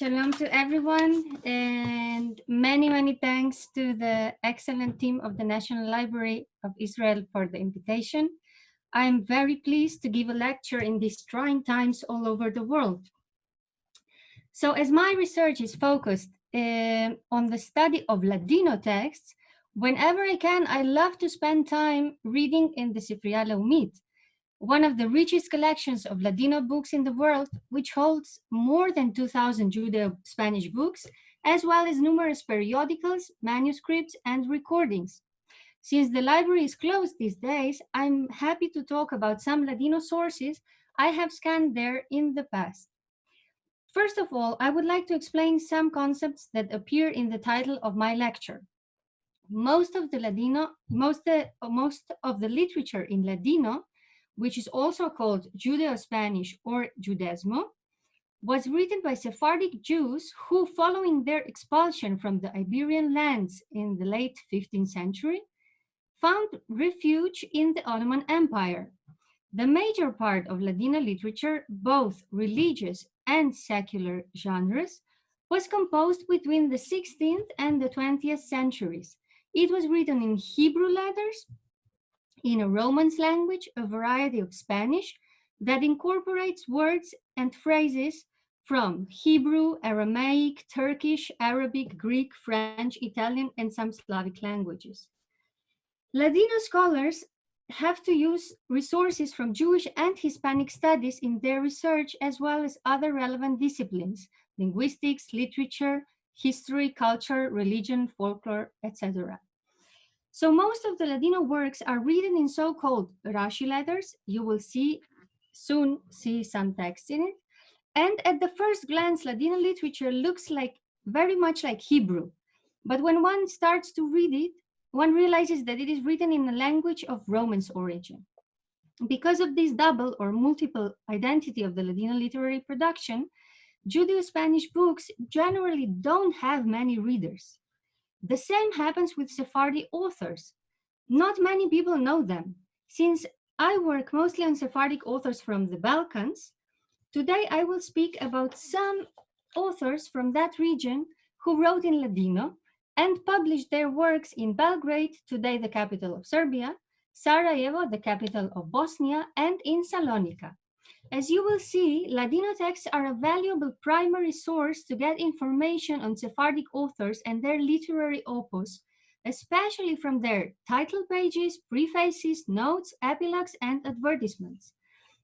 Shalom to everyone, and many thanks to the excellent team of the National Library of Israel for the invitation. I am very pleased to give a lecture in these trying times all over the world. So as my research is focused on the study of Ladino texts, whenever I can, I love to spend time reading in the Sifriya Leumit, one of the richest collections of Ladino books in the world, which holds more than 2,000 Judeo-Spanish books, as well as numerous periodicals, manuscripts, and recordings. Since the library is closed these days, I'm happy to talk about some Ladino sources I have scanned there in the past. First of all, I would like to explain some concepts that appear in the title of my lecture. Most of the literature in Ladino, which is also called Judeo-Spanish or Judaismo, was written by Sephardic Jews who, following their expulsion from the Iberian lands in the late 15th century, found refuge in the Ottoman Empire. The major part of Ladino literature, both religious and secular genres, was composed between the 16th and the 20th centuries. It was written in Hebrew letters, in a Romance language, a variety of Spanish that incorporates words and phrases from Hebrew, Aramaic, Turkish, Arabic, Greek, French, Italian, and some Slavic languages. Ladino scholars have to use resources from Jewish and Hispanic studies in their research, as well as other relevant disciplines, linguistics, literature, history, culture, religion, folklore, etc. So most of the Ladino works are written in so-called Rashi letters. You will soon see some text in it. And at the first glance, Ladino literature looks very much like Hebrew. But when one starts to read it, one realizes that it is written in a language of Romance origin. Because of this double or multiple identity of the Ladino literary production, Judeo-Spanish books generally don't have many readers. The same happens with Sephardi authors. Not many people know them. Since I work mostly on Sephardic authors from the Balkans, today I will speak about some authors from that region who wrote in Ladino and published their works in Belgrade, today the capital of Serbia, Sarajevo, the capital of Bosnia, and in Salonika. As you will see, Ladino texts are a valuable primary source to get information on Sephardic authors and their literary opus, especially from their title pages, prefaces, notes, epilogues, and advertisements.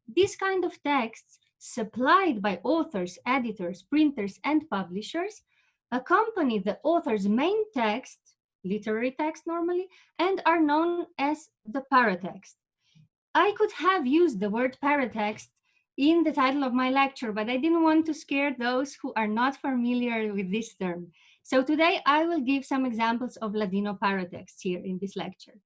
This kind of texts, supplied by authors, editors, printers, and publishers, accompany the author's main text, literary text normally, and are known as the paratext. I could have used the word paratext in the title of my lecture, but I didn't want to scare those who are not familiar with this term. So today I will give some examples of Ladino paratexts here in this lecture.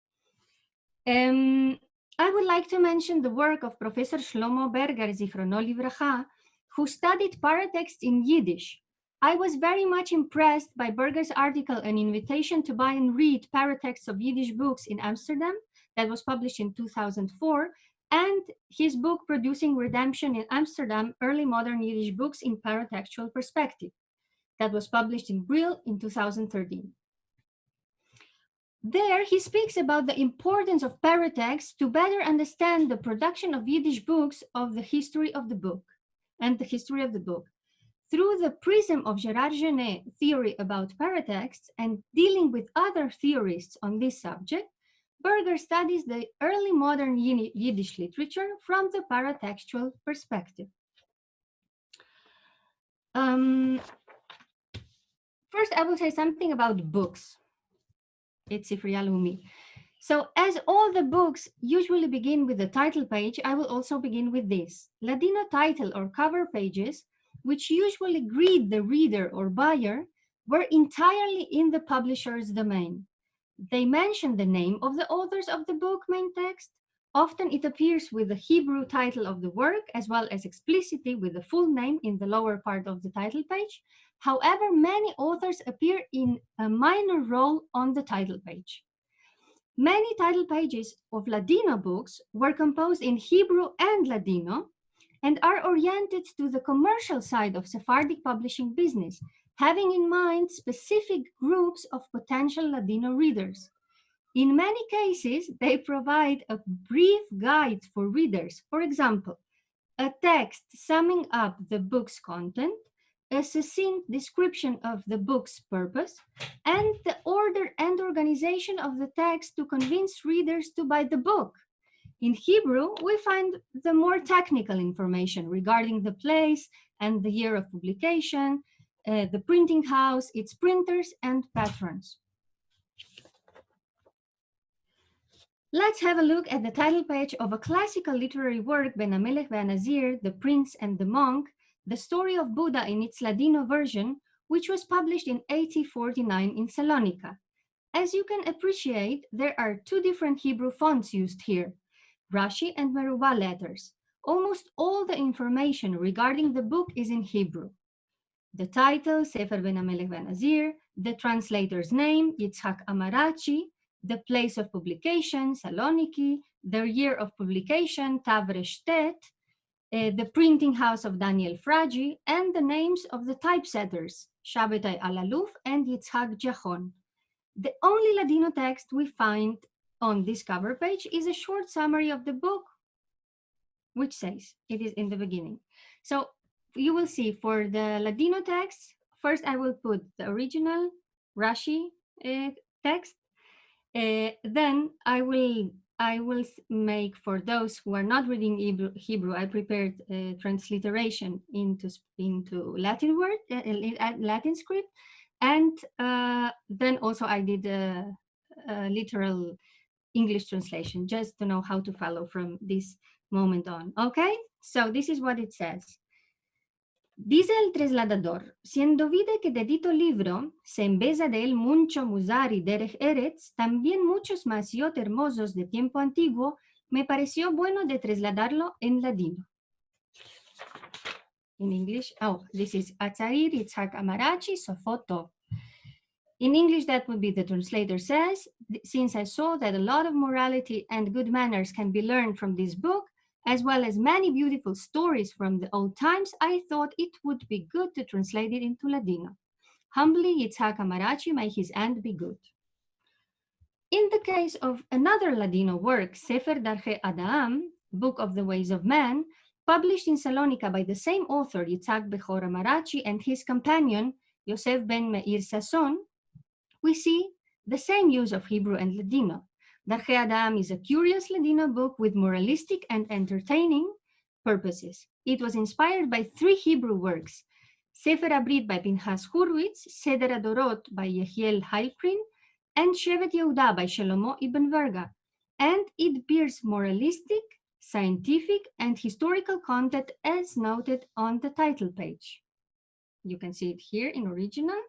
I would like to mention the work of Professor Shlomo Berger, Zichrono Livracha, who studied paratexts in Yiddish. I was very much impressed by Berger's article, An Invitation to Buy and Read Paratexts of Yiddish Books in Amsterdam, that was published in 2004, and his book, Producing Redemption in Amsterdam, Early Modern Yiddish Books in Paratextual Perspective, that was published in Brill in 2013. There, he speaks about the importance of paratext to better understand the production of Yiddish books of the history of the book and the history of the book. Through the prism of Gérard Genet's theory about paratexts and dealing with other theorists on this subject, Berger studies the early modern Yiddish literature from the paratextual perspective. First, I will say something about books. It's Sifriya Leumit. So as all the books usually begin with the title page, I will also begin with this. Ladino title or cover pages, which usually greet the reader or buyer, were entirely in the publisher's domain. They mention the name of the authors of the book main text. Often it appears with the Hebrew title of the work, as well as explicitly with the full name in the lower part of the title page. However, many authors appear in a minor role on the title page. Many title pages of Ladino books were composed in Hebrew and Ladino, and are oriented to the commercial side of Sephardic publishing business, having in mind specific groups of potential Ladino readers. In many cases, they provide a brief guide for readers. For example, a text summing up the book's content, a succinct description of the book's purpose, and the order and organization of the text to convince readers to buy the book. In Hebrew, we find the more technical information regarding the place and the year of publication, the printing house, its printers, and patrons. Let's have a look at the title page of a classical literary work, Ben HaMelech ve'Hanazir, The Prince and the Monk, the story of Buddha in its Ladino version, which was published in 1849 in Salonika. As you can appreciate, there are two different Hebrew fonts used here, Rashi and Meruba letters. Almost all the information regarding the book is in Hebrew. The title, Sefer Ben HaMelech ve'Hanazir, the translator's name, Yitzhak Amarachi, the place of publication, Saloniki, the year of publication, Tavreshtet, the printing house of Daniel Fragi, and the names of the typesetters, Shabbatai Alaluf and Yitzhak Jachon. The only Ladino text we find on this cover page is a short summary of the book, which says, it is in the beginning. So you will see for the Ladino text, first I will put the original Rashi text. Then I will make, for those who are not reading Hebrew, I prepared a transliteration into Latin word, Latin script, and then also I did a literal English translation, just to know how to follow from this moment on. Okay, so this is what it says. Dice el trasladador, siendo vide que de dito libro se embesa de él mucho musari derech eretz, también muchos masiot hermosos de tiempo antiguo, me pareció bueno de trasladarlo en ladino. In English, this is Atzair Yitzhak Amarachi Sofoto. In English, that would be the translator says, since I saw that a lot of morality and good manners can be learned from this book, as well as many beautiful stories from the old times, I thought it would be good to translate it into Ladino. Humbly, Yitzhak Amarachi, may his end be good. In the case of another Ladino work, Sefer Darche Adam, Book of the Ways of Man, published in Salonika by the same author, Yitzhak Bechor Amarachi, and his companion, Yosef ben Meir Sasson, we see the same use of Hebrew and Ladino. Darche Adam is a curious Ladino book with moralistic and entertaining purposes. It was inspired by three Hebrew works, Sefer Abrit by Pinchas Hurwitz, Seder Adorot by Yehiel Heilprin, and Shevet Yeudah by Shlomo Ibn Verga, and it bears moralistic, scientific, and historical content as noted on the title page. You can see it here in original.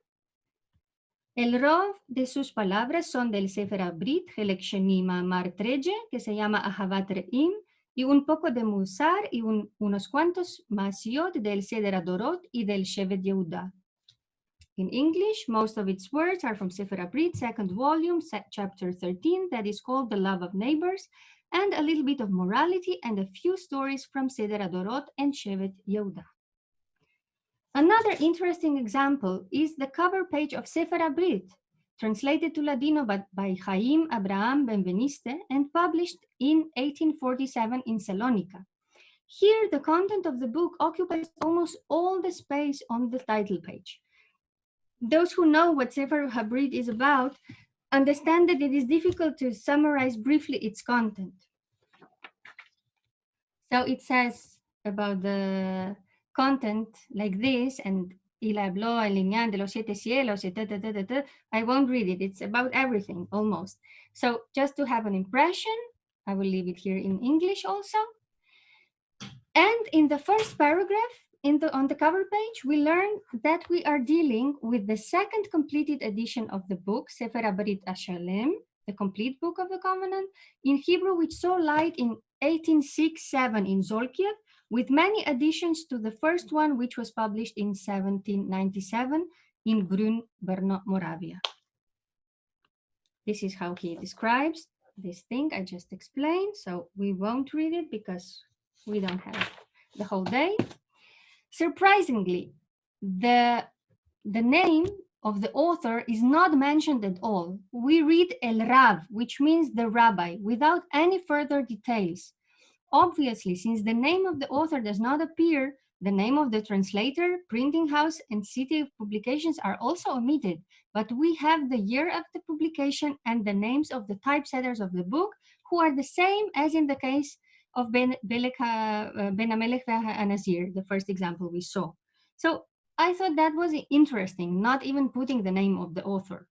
El rov de sus palabras son del Sefer Abrit, Helek Sheni Ma'amar Treje, que se llama Ahavat Re'im, y un poco de Musar y unos cuantos Masiot del Seder Adorot y del Shevet Yehuda. In English, most of its words are from Sefer Abrit, second volume, chapter 13, that is called The Love of Neighbors, and a little bit of morality and a few stories from Seder Adorot and Shevet Yehuda. Another interesting example is the cover page of Sefer Abrit, translated to Ladino by Chaim Abraham Benveniste and published in 1847 in Salonika. Here, the content of the book occupies almost all the space on the title page. Those who know what Sefer Abrit is about understand that it is difficult to summarize briefly its content. So it says about the content like this, and y le habló el lineal de los siete cielos, I won't read it. It's about everything, almost. So just to have an impression, I will leave it here in English also. And in the first paragraph, on the cover page, we learn that we are dealing with the second completed edition of the book, Sefer Abrit Ashalem, the complete book of the covenant, in Hebrew, which saw light in 1867 in Zolkiev, with many additions to the first one, which was published in 1797 in Grün, Brno, Moravia. This is how he describes this thing I just explained. So we won't read it because we don't have the whole day. Surprisingly, the name of the author is not mentioned at all. We read El Rav, which means the rabbi, without any further details. Obviously, since the name of the author does not appear, the name of the translator, printing house, and city of publications are also omitted, but we have the year of the publication and the names of the typesetters of the book, who are the same as in the case of Ben Hamelech Anazir, the first example we saw. So I thought that was interesting, not even putting the name of the author.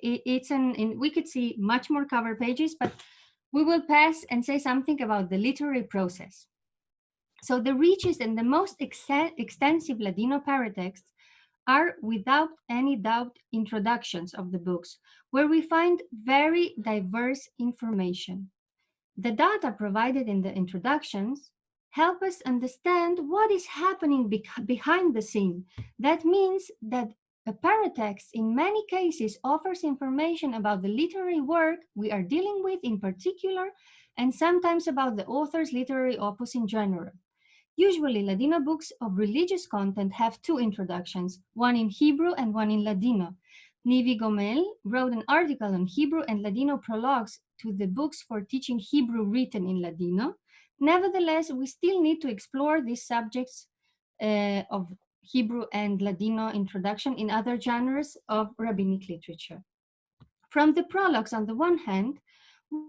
We could see much more cover pages, but we will pass and say something about the literary process. So the richest and the most extensive Ladino paratexts are without any doubt introductions of the books, where we find very diverse information. The data provided in the introductions help us understand what is happening behind the scene. That means that a paratext in many cases offers information about the literary work we are dealing with in particular, and sometimes about the author's literary opus in general. Usually, Ladino books of religious content have two introductions, one in Hebrew and one in Ladino. Nivi Gomel wrote an article on Hebrew and Ladino prologues to the books for teaching Hebrew written in Ladino. Nevertheless, we still need to explore these subjects of Hebrew and Ladino introduction in other genres of rabbinic literature. From the prologues, on the one hand,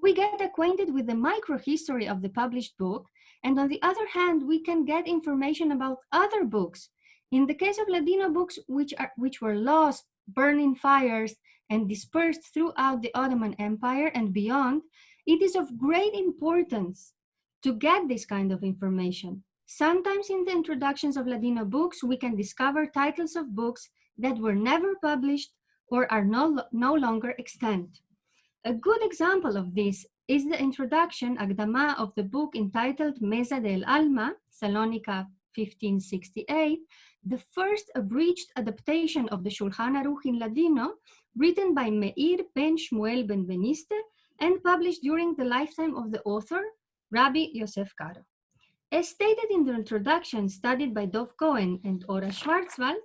we get acquainted with the microhistory of the published book, and on the other hand, we can get information about other books. In the case of Ladino books which were lost, burned in fires, and dispersed throughout the Ottoman Empire and beyond, it is of great importance to get this kind of information. Sometimes in the introductions of Ladino books, we can discover titles of books that were never published or are no longer extant. A good example of this is the introduction, Agdama, of the book entitled Mesa del Alma, Salonika 1568, the first abridged adaptation of the Shulchan Aruch in Ladino, written by Meir ben Shmuel ben Beniste and published during the lifetime of the author, Rabbi Yosef Karo. As stated in the introduction studied by Dov Cohen and Ora Schwarzwald,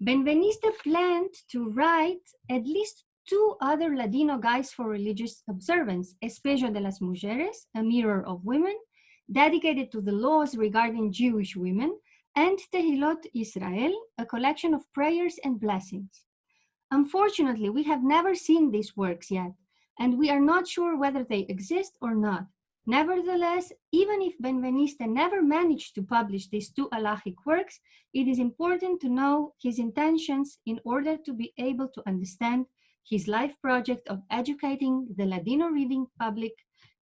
Benveniste planned to write at least two other Ladino guides for religious observance, Espejo de las Mujeres, a mirror of women, dedicated to the laws regarding Jewish women, and Tehilot Israel, a collection of prayers and blessings. Unfortunately, we have never seen these works yet, and we are not sure whether they exist or not. Nevertheless, even if Benveniste never managed to publish these two halachic works, it is important to know his intentions in order to be able to understand his life project of educating the Ladino reading public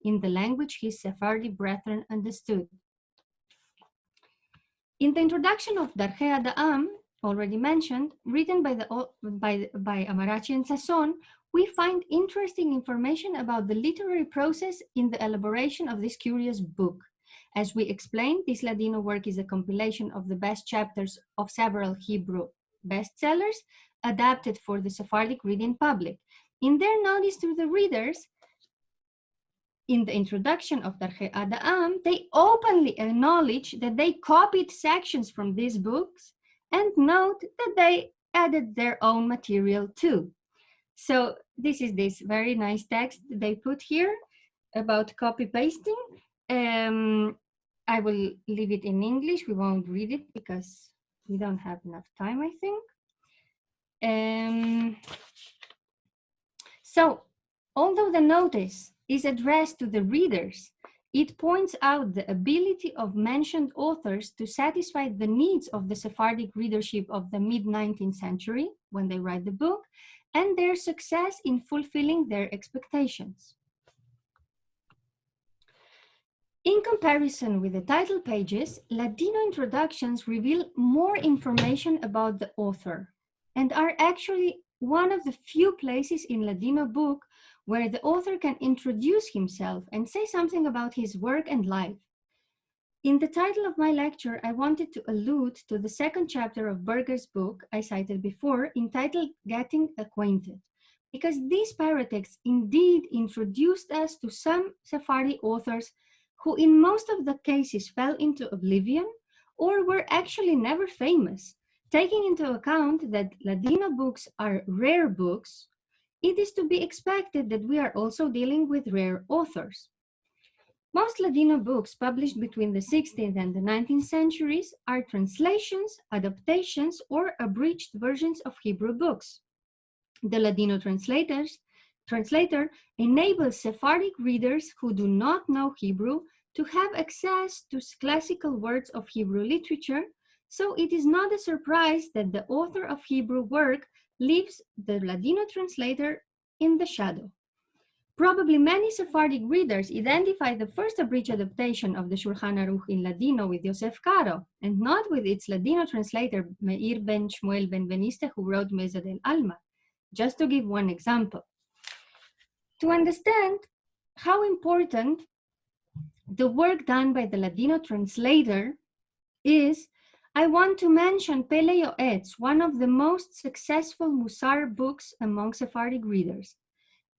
in the language his Sephardi brethren understood. In the introduction of Darchei Ada'am, already mentioned, written by Amarachi and Sasson, we find interesting information about the literary process in the elaboration of this curious book. As we explained, this Ladino work is a compilation of the best chapters of several Hebrew bestsellers adapted for the Sephardic reading public. In their notice to the readers, in the introduction of Darchei Ada'am, they openly acknowledge that they copied sections from these books and note that they added their own material too. So this is this very nice text they put here about copy pasting. I will leave it in English. We won't read it because we don't have enough time, I think. So although the notice is addressed to the readers, it points out the ability of mentioned authors to satisfy the needs of the Sephardic readership of the mid-19th century when they write the book, and their success in fulfilling their expectations. In comparison with the title pages, Ladino introductions reveal more information about the author and are actually one of the few places in Ladino book where the author can introduce himself and say something about his work and life. In the title of my lecture, I wanted to allude to the second chapter of Berger's book I cited before, entitled Getting Acquainted, because these paratexts indeed introduced us to some Sephardi authors who in most of the cases fell into oblivion or were actually never famous. Taking into account that Ladino books are rare books, it is to be expected that we are also dealing with rare authors. Most Ladino books published between the 16th and the 19th centuries are translations, adaptations, or abridged versions of Hebrew books. The Ladino translator enables Sephardic readers who do not know Hebrew to have access to classical words of Hebrew literature, so it is not a surprise that the author of Hebrew work leaves the Ladino translator in the shadow. Probably many Sephardic readers identify the first abridged adaptation of the Shulchan Aruch in Ladino with Yosef Karo, and not with its Ladino translator Meir ben Shmuel ben Beniste, who wrote Mezad el Alma, just to give one example. To understand how important the work done by the Ladino translator is, I want to mention Pele Yoetz, one of the most successful Musar books among Sephardic readers.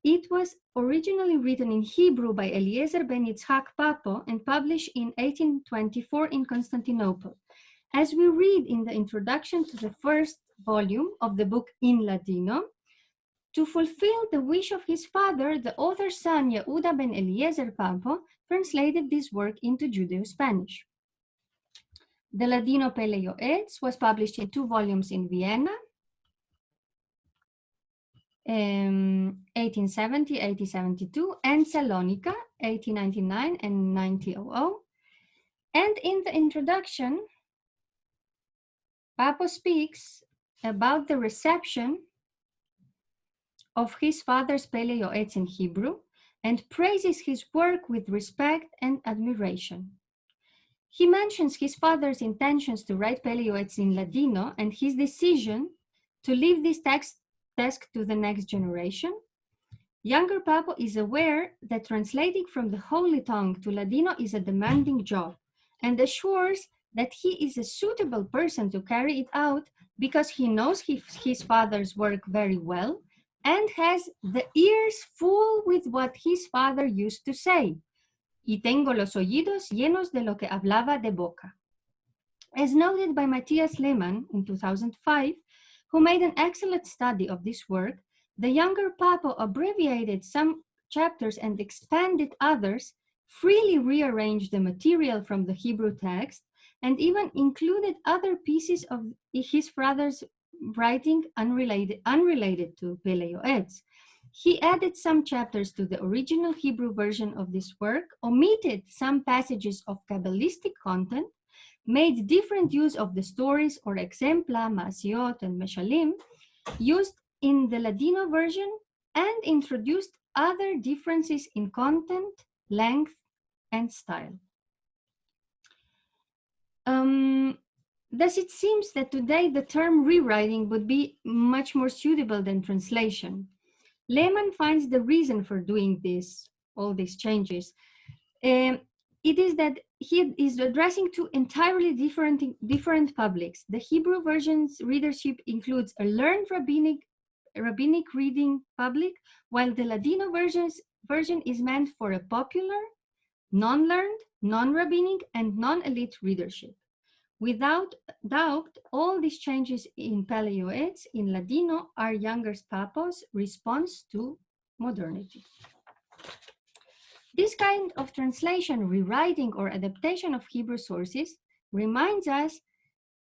It was originally written in Hebrew by Eliezer ben Yitzhak Papo and published in 1824 in Constantinople. As we read in the introduction to the first volume of the book in Ladino, to fulfill the wish of his father, the author's son, Yeudah ben Eliezer Papo, translated this work into Judeo-Spanish. The Ladino Pele Yoetz was published in 2 volumes in Vienna, 1870, 1872, and Salonika, 1899 and 1900. And in the introduction, Papo speaks about the reception of his father's Pele Yoetz in Hebrew and praises his work with respect and admiration. He mentions his father's intentions to write Pele Yoetz in Ladino and his decision to leave this task to the next generation. Younger Papo is aware that translating from the Holy Tongue to Ladino is a demanding job and assures that he is a suitable person to carry it out because he knows his father's work very well and has the ears full with what his father used to say. Y tengo los oídos llenos de lo que hablaba de boca. As noted by Matthias Lehmann in 2005, who made an excellent study of this work, the younger Papo abbreviated some chapters and expanded others, freely rearranged the material from the Hebrew text, and even included other pieces of his father's writing unrelated to Pele Yoetz. He added some chapters to the original Hebrew version of this work, omitted some passages of Kabbalistic content, made different use of the stories or exempla, masiot, and meshalim used in the Ladino version, and introduced other differences in content, length, and style. Thus, it seems that today the term rewriting would be much more suitable than translation. Lehmann finds the reason for doing all these changes. It is that he is addressing 2 entirely different publics. The Hebrew version's readership includes a learned rabbinic reading public, while the Ladino version is meant for a popular, non-learned, non-rabbinic, and non-elite readership. Without doubt, all these changes in Pele Yoetz in Ladino are younger Papo's response to modernity. This kind of translation, rewriting, or adaptation of Hebrew sources reminds us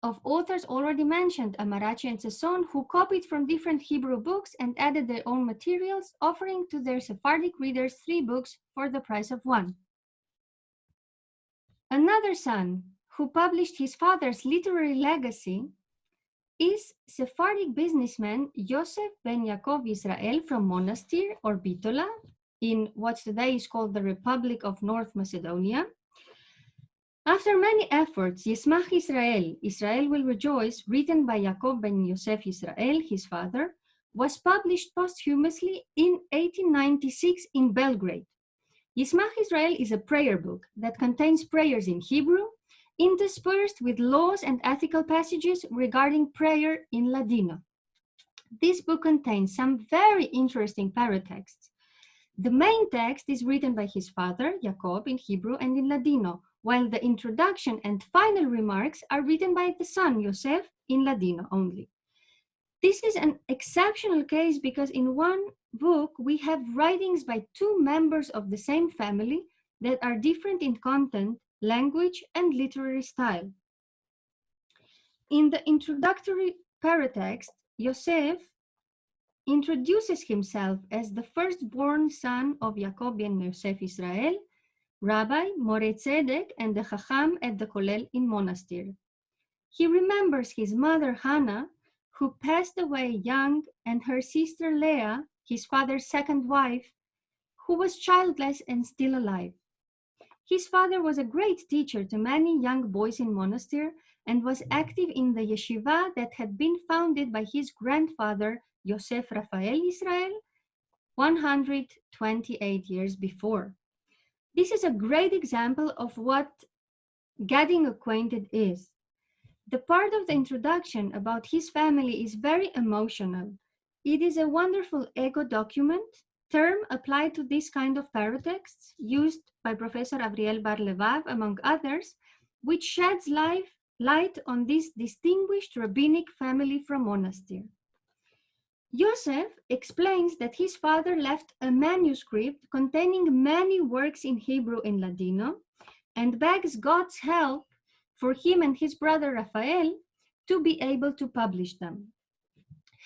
of authors already mentioned, Amarachi and Sasson, who copied from different Hebrew books and added their own materials, offering to their Sephardic readers 3 books for the price of 1. Another son who published his father's literary legacy is Sephardic businessman Yosef ben Yaakov Israel from Monastir or Bitola in what today is called the Republic of North Macedonia. After many efforts, Yismach Israel, Israel will rejoice, written by Yaakov ben Yosef Israel, his father, was published posthumously in 1896 in Belgrade. Yismach Israel is a prayer book that contains prayers in Hebrew, interspersed with laws and ethical passages regarding prayer in Ladino. This book contains some very interesting paratexts. The main text is written by his father, Yaakov, in Hebrew and in Ladino, while the introduction and final remarks are written by the son, Yosef, in Ladino only. This is an exceptional case because in one book, we have writings by two members of the same family that are different in content, language, and literary style. In the introductory paratext, Yosef introduces himself as the firstborn son of Yaakov ben Yosef Israel, Rabbi, Moreh Tzedek, and the Chacham at the Kollel in Monastir. He remembers his mother Hannah, who passed away young, and her sister Leah, his father's second wife, who was childless and still alive. His father was a great teacher to many young boys in Monastir and was active in the yeshiva that had been founded by his grandfather, Yosef Raphael Israel, 128 years before. This is a great example of what getting acquainted is. The part of the introduction about his family is very emotional. It is a wonderful ego document, term applied to this kind of paratexts used by Professor Avriel Bar-Levav, among others, which sheds light on this distinguished rabbinic family from Monastir. Yosef explains that his father left a manuscript containing many works in Hebrew and Ladino and begs God's help for him and his brother Raphael to be able to publish them.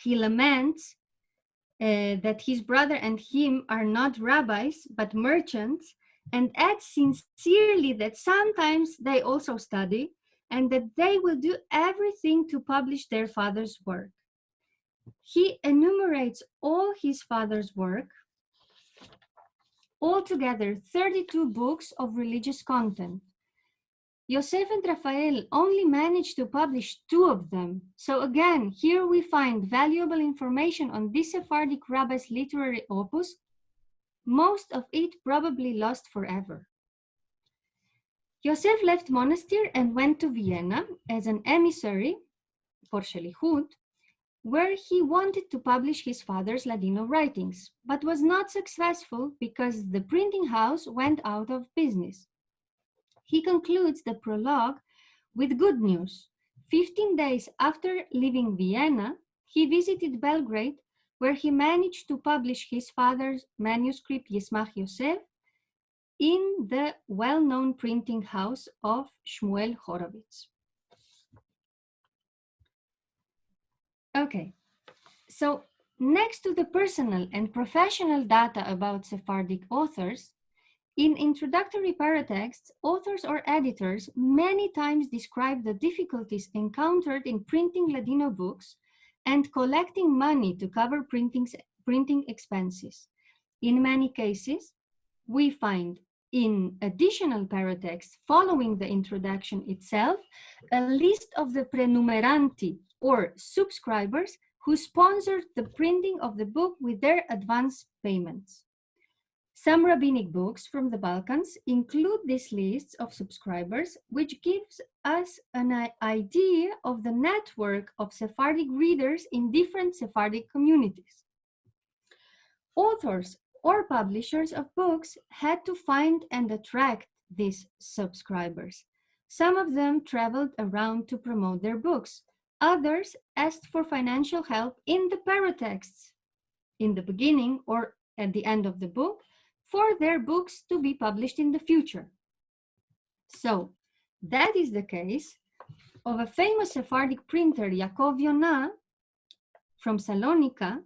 He laments that his brother and him are not rabbis, but merchants, and adds sincerely that sometimes they also study and that they will do everything to publish their father's work. He enumerates all his father's work, altogether 32 books of religious content. Yosef and Raphael only managed to publish 2 of them. So again, here we find valuable information on this Sephardic rabbi's literary opus, most of it probably lost forever. Yosef left Monastir and went to Vienna as an emissary for Shelichut, where he wanted to publish his father's Ladino writings, but was not successful because the printing house went out of business. He concludes the prologue with good news. 15 days after leaving Vienna, he visited Belgrade, where he managed to publish his father's manuscript Yismach Yosef in the well-known printing house of Shmuel Horowitz. Okay, so next to the personal and professional data about Sephardic authors, in introductory paratexts, authors or editors many times describe the difficulties encountered in printing Ladino books and collecting money to cover printing expenses. In many cases, we find in additional paratexts following the introduction itself, a list of the prenumeranti or subscribers who sponsored the printing of the book with their advance payments. Some rabbinic books from the Balkans include these lists of subscribers, which gives us an idea of the network of Sephardic readers in different Sephardic communities. Authors or publishers of books had to find and attract these subscribers. Some of them traveled around to promote their books. Others asked for financial help in the paratexts, in the beginning or at the end of the book, for their books to be published in the future. So that is the case of a famous Sephardic printer, Yaakov Yonah, from Salonika,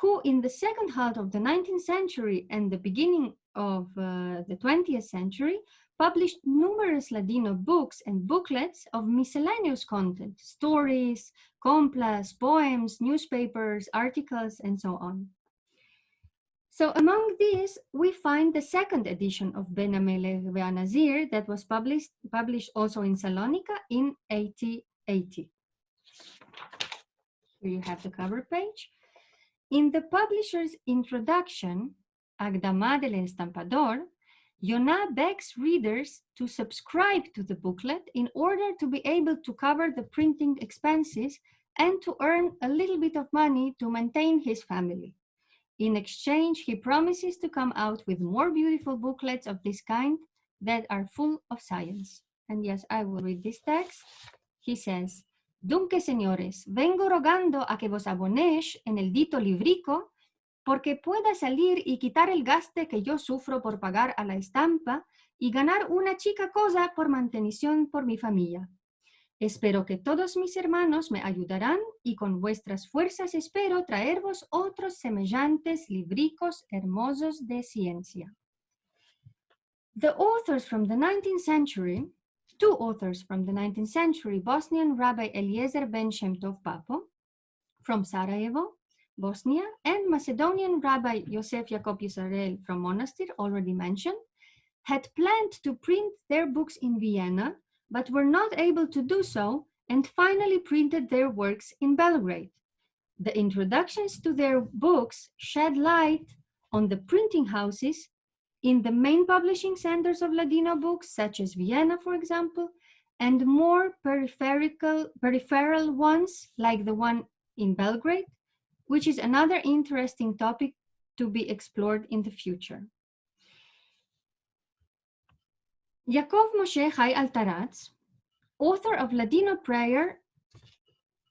who in the second half of the 19th century and the beginning of the 20th century published numerous Ladino books and booklets of miscellaneous content, stories, complas, poems, newspapers, articles, and so on. So among these, we find the second edition of Ben HaMelech VeHaNazir that was published also in Salonika in 1880. Here you have the cover page. In the publisher's introduction, Agdama del Estampador, Yonah begs readers to subscribe to the booklet in order to be able to cover the printing expenses and to earn a little bit of money to maintain his family. In exchange, he promises to come out with more beautiful booklets of this kind that are full of science. And yes, I will read this text. He says, Dunque, señores, vengo rogando a que vos abonéis en el dito librico porque pueda salir y quitar el gaste que yo sufro por pagar a la estampa y ganar una chica cosa por mantenición por mi familia. Espero que todos mis hermanos me ayudarán y con vuestras fuerzas espero traervos otros semejantes libricos hermosos de ciencia. The authors from the 19th century, two authors from the 19th century, Bosnian Rabbi Eliezer ben Shem Tov Papo from Sarajevo, Bosnia, and Macedonian Rabbi Yosef Jacob Yisrael from Monastir, already mentioned, had planned to print their books in Vienna, but were not able to do so, and finally printed their works in Belgrade. The introductions to their books shed light on the printing houses in the main publishing centers of Ladino books, such as Vienna, for example, and more peripheral ones, like the one in Belgrade, which is another interesting topic to be explored in the future. Yaakov Moshe Chai Altaratz, author of Ladino prayer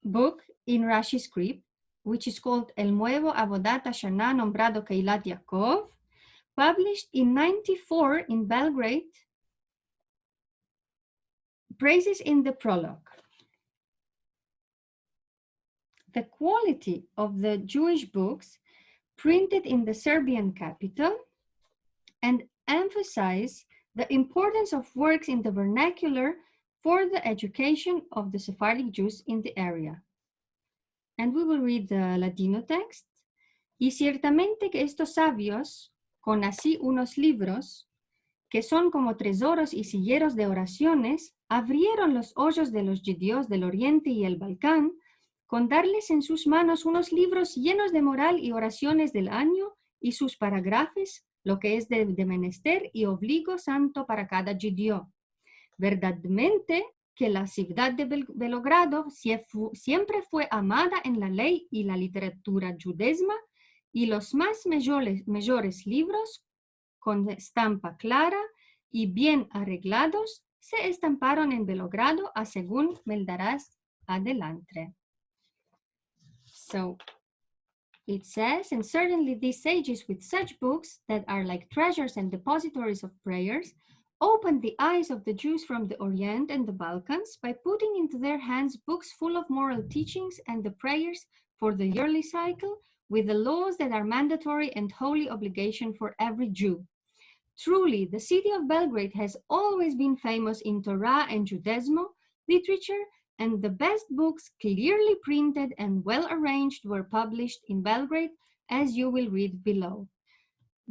book in Rashi script, which is called El Nuevo Avodat Hashanah Nombrado Keilat Yaakov, published in 1994 in Belgrade, praises in the prologue the quality of the Jewish books printed in the Serbian capital and emphasize the importance of works in the vernacular for the education of the Sephardic Jews in the area. And we will read the Ladino text. Y ciertamente que estos sabios, con así unos libros, que son como tesoros y silleros de oraciones, abrieron los hoyos de los judíos del Oriente y el Balcán, con darles en sus manos unos libros llenos de moral y oraciones del año y sus paragrafes, lo que es de menester y obligo santo para cada judío. Verdaderamente que la ciudad de Belgrado siempre fue amada en la ley y la literatura judesma, y los más mayores libros, con estampa clara y bien arreglados, se estamparon en Belgrado, a según me darás adelante. So it says, and certainly these sages with such books that are like treasures and depositories of prayers, opened the eyes of the Jews from the Orient and the Balkans by putting into their hands books full of moral teachings and the prayers for the yearly cycle, with the laws that are mandatory and holy obligation for every Jew. Truly, the city of Belgrade has always been famous in Torah and Judaism literature, and the best books, clearly printed and well arranged, were published in Belgrade, as you will read below.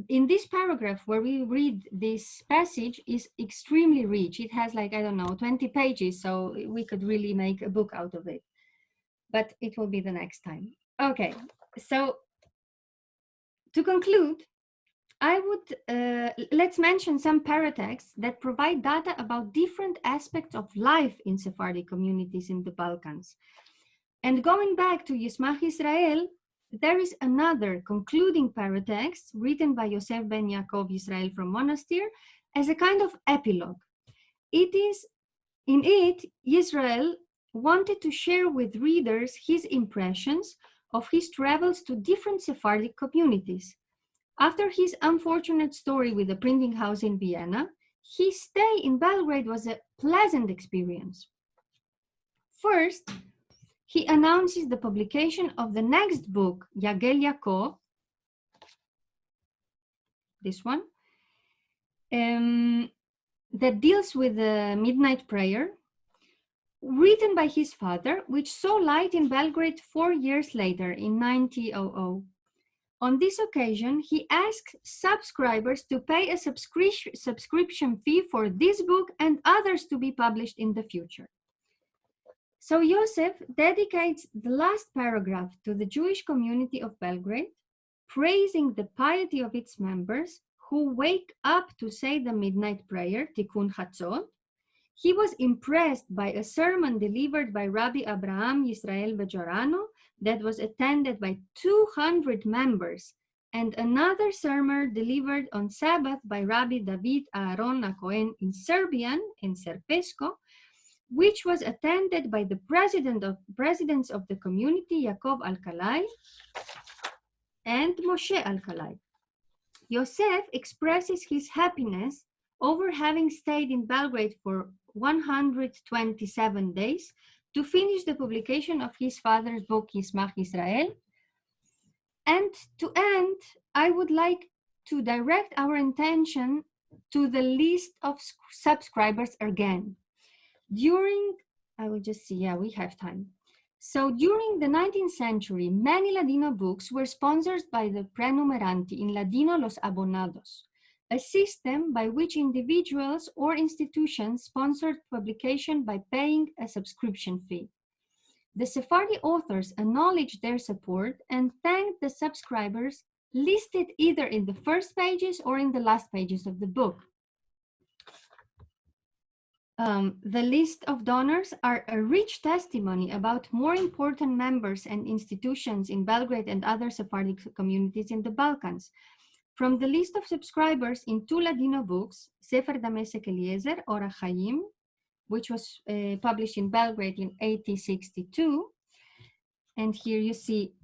In this paragraph where we read this passage is extremely rich. It has like, I don't know, 20 pages, so we could really make a book out of it. But it will be the next time. Okay, so to conclude, I would, let's mention some paratexts that provide data about different aspects of life in Sephardi communities in the Balkans. And going back to Yismach Israel, there is another concluding paratext written by Yosef ben Yaakov Israel from Monastir as a kind of epilogue. It is, in it, Israel wanted to share with readers his impressions of his travels to different Sephardic communities. After his unfortunate story with the printing house in Vienna, his stay in Belgrade was a pleasant experience. First, he announces the publication of the next book, Yagel Yaakov, this one, that deals with the midnight prayer, written by his father, which saw light in Belgrade 4 years later in 1900. On this occasion, he asked subscribers to pay a subscription fee for this book and others to be published in the future. So Yosef dedicates the last paragraph to the Jewish community of Belgrade, praising the piety of its members who wake up to say the midnight prayer, Tikkun Chatzot. He was impressed by a sermon delivered by Rabbi Abraham Yisrael Bejorano that was attended by 200 members and another sermon delivered on Sabbath by Rabbi David Aaron Cohen in Serbian, in Srpsko, which was attended by the presidents of the community, Yaakov Alkalai and Moshe Alkalai. Yosef expresses his happiness over having stayed in Belgrade for 127 days to finish the publication of his father's book, Yismach Yisrael. And to end, I would like to direct our attention to the list of subscribers again. I will just see, yeah, we have time. So during the 19th century, many Ladino books were sponsored by the prenumeranti, in Ladino los abonados, a system by which individuals or institutions sponsored publication by paying a subscription fee. The Sephardi authors acknowledged their support and thanked the subscribers listed either in the first pages or in the last pages of the book. The list of donors are a rich testimony about more important members and institutions in Belgrade and other Sephardic communities in the Balkans. From the list of subscribers in two Ladino books, Sefer Damesek Eliezer, Ora Chaim, which was published in Belgrade in 1862. And here you see,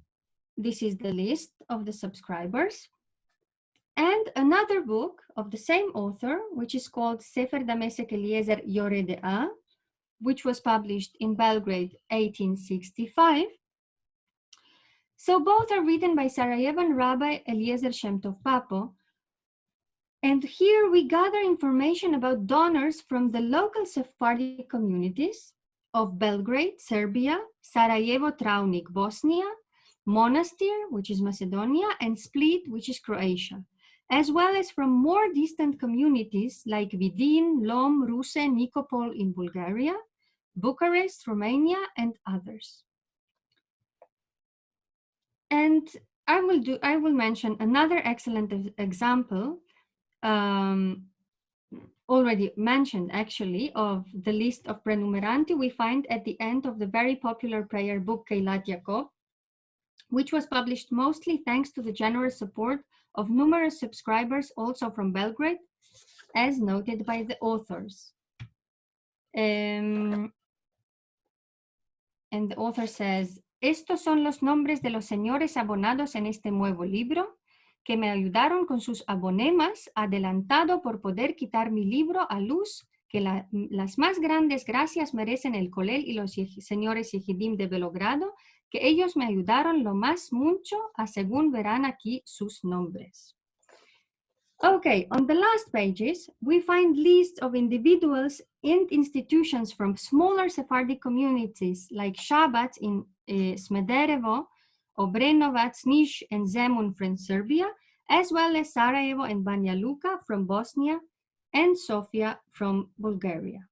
this is the list of the subscribers. And another book of the same author, which is called Sefer Damesek Eliezer Yeudah, which was published in Belgrade 1865. So both are written by Sarajevan Rabbi Eliezer Shem Tov Papo. And here we gather information about donors from the local Sephardi communities of Belgrade, Serbia, Sarajevo, Travnik, Bosnia, Monastir, which is Macedonia, and Split, which is Croatia, as well as from more distant communities like Vidin, Lom, Ruse, Nikopol in Bulgaria, Bucharest, Romania, and others. And I will mention another excellent example, already mentioned actually, of the list of prenumeranti we find at the end of the very popular prayer book Keilat Yaakov, which was published mostly thanks to the generous support of numerous subscribers also from Belgrade, as noted by the authors. And the author says, estos son los nombres de los señores abonados en este nuevo libro que me ayudaron con sus abonemas, adelantado por poder quitar mi libro a luz, que las más grandes gracias merecen el Colel y los señores Yehidim de Belogrado, que ellos me ayudaron lo más mucho, a según verán aquí sus nombres. Okay, on the last pages, we find lists of individuals and institutions from smaller Sephardic communities like Shabbat in Smederevo, Obrenovac, Niš, and Zemun from Serbia, as well as Sarajevo and Banja Luka from Bosnia, and Sofia from Bulgaria.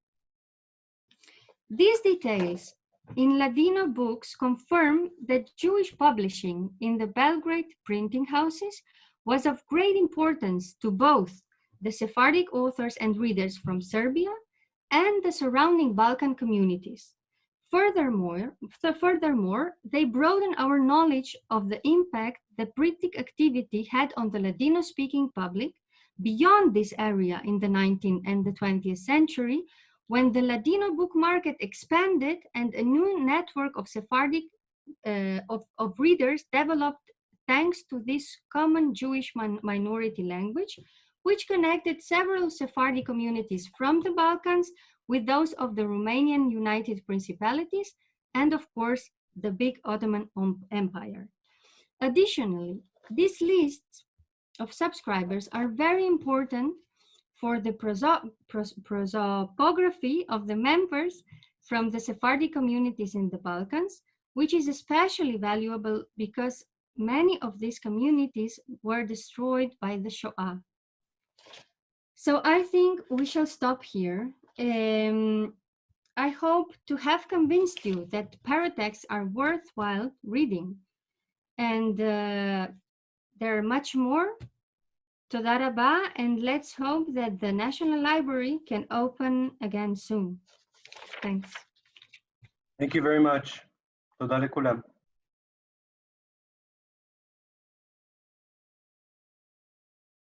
These details in Ladino books confirm that Jewish publishing in the Belgrade printing houses was of great importance to both the Sephardic authors and readers from Serbia and the surrounding Balkan communities. Furthermore, they broaden our knowledge of the impact the printing activity had on the Ladino-speaking public beyond this area in the 19th and the 20th century, when the Ladino book market expanded and a new network of Sephardic of readers developed thanks to this common Jewish minority language, which connected several Sephardi communities from the Balkans with those of the Romanian United Principalities and, of course, the big Ottoman Empire. Additionally, these lists of subscribers are very important for the prosopography of the members from the Sephardi communities in the Balkans, which is especially valuable because many of these communities were destroyed by the Shoah. So I think we shall stop here. I hope to have convinced you that paratexts are worthwhile reading. And there are much more. Toda rabba, and let's hope that the National Library can open again soon. Thanks. Thank you very much. Toda lekulam.